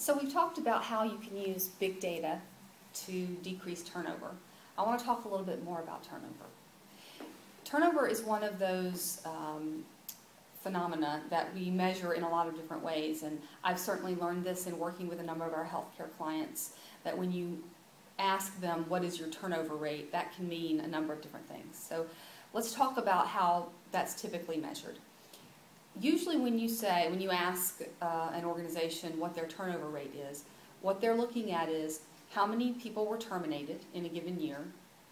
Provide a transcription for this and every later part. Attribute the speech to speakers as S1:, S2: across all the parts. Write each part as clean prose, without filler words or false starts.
S1: So we've talked about how you can use big data to decrease turnover. I want to talk a little bit more about turnover. Turnover is one of those phenomena that we measure in a lot of different ways, and I've certainly learned this in working with a number of our healthcare clients, that when you ask them what is your turnover rate, that can mean a number of different things. So let's talk about how that's typically measured. Usually when you ask an organization what their turnover rate is, what they're looking at is how many people were terminated in a given year,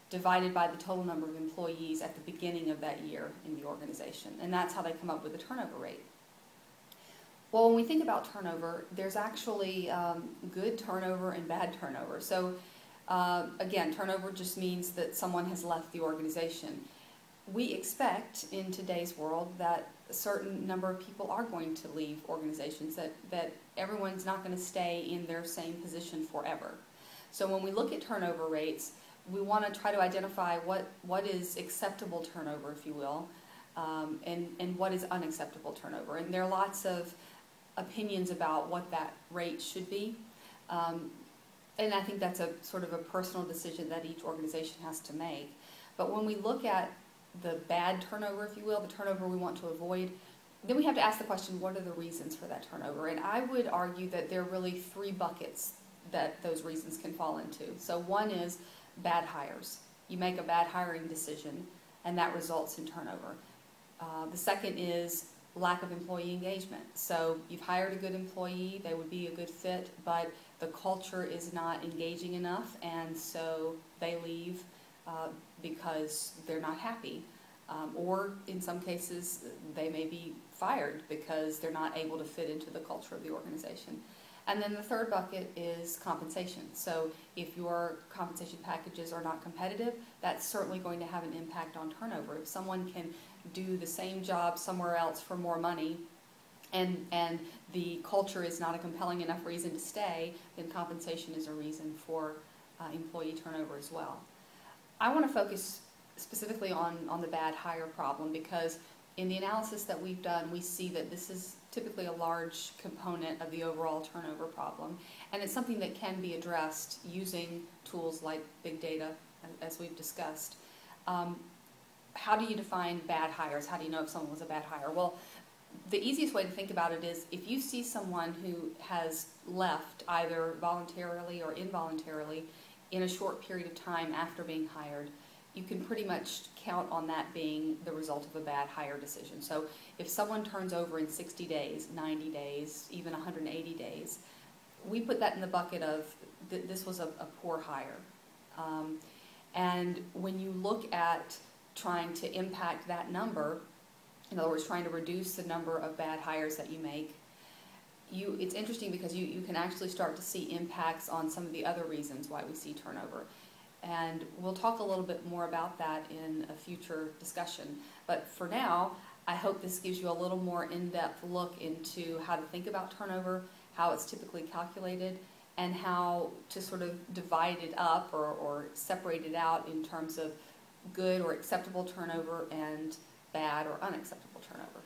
S1: divided by the total number of employees at the beginning of that year in the organization. And that's how they come up with the turnover rate. Well, when we think about turnover, there's actually good turnover and bad turnover. So again, turnover just means that someone has left the organization. We expect in today's world that a certain number of people are going to leave organizations, that everyone's not going to stay in their same position forever. So when we look at turnover rates, we want to try to identify what is acceptable turnover, if you will, and what is unacceptable turnover. And there are lots of opinions about what that rate should be. And I think that's a sort of a personal decision that each organization has to make. But when we look at the bad turnover, if you will, the turnover we want to avoid, then we have to ask the question, what are the reasons for that turnover? And I would argue that there are really three buckets that those reasons can fall into. So one is bad hires. You make a bad hiring decision, and that results in turnover. The second is lack of employee engagement. So you've hired a good employee, they would be a good fit, but the culture is not engaging enough, and so they leave because they're not happy. Or in some cases, they may be fired because they're not able to fit into the culture of the organization. And then the third bucket is compensation. So if your compensation packages are not competitive, that's certainly going to have an impact on turnover. If someone can do the same job somewhere else for more money, and the culture is not a compelling enough reason to stay, then compensation is a reason for employee turnover as well. I want to focus specifically on the bad hire problem, because in the analysis that we've done, we see that this is typically a large component of the overall turnover problem, and it's something that can be addressed using tools like big data, as we've discussed. How do you define bad hires? How do you know if someone was a bad hire? Well, the easiest way to think about it is if you see someone who has left either voluntarily or involuntarily in a short period of time after being hired, you can pretty much count on that being the result of a bad hire decision. So if someone turns over in 60 days, 90 days, even 180 days, we put that in the bucket of this was a poor hire. And when you look at trying to impact that number, in other words, trying to reduce the number of bad hires that you make, it's interesting because you can actually start to see impacts on some of the other reasons why we see turnover. And we'll talk a little bit more about that in a future discussion. But for now, I hope this gives you a little more in-depth look into how to think about turnover, how it's typically calculated, and how to sort of divide it up or separate it out in terms of good or acceptable turnover and bad or unacceptable turnover.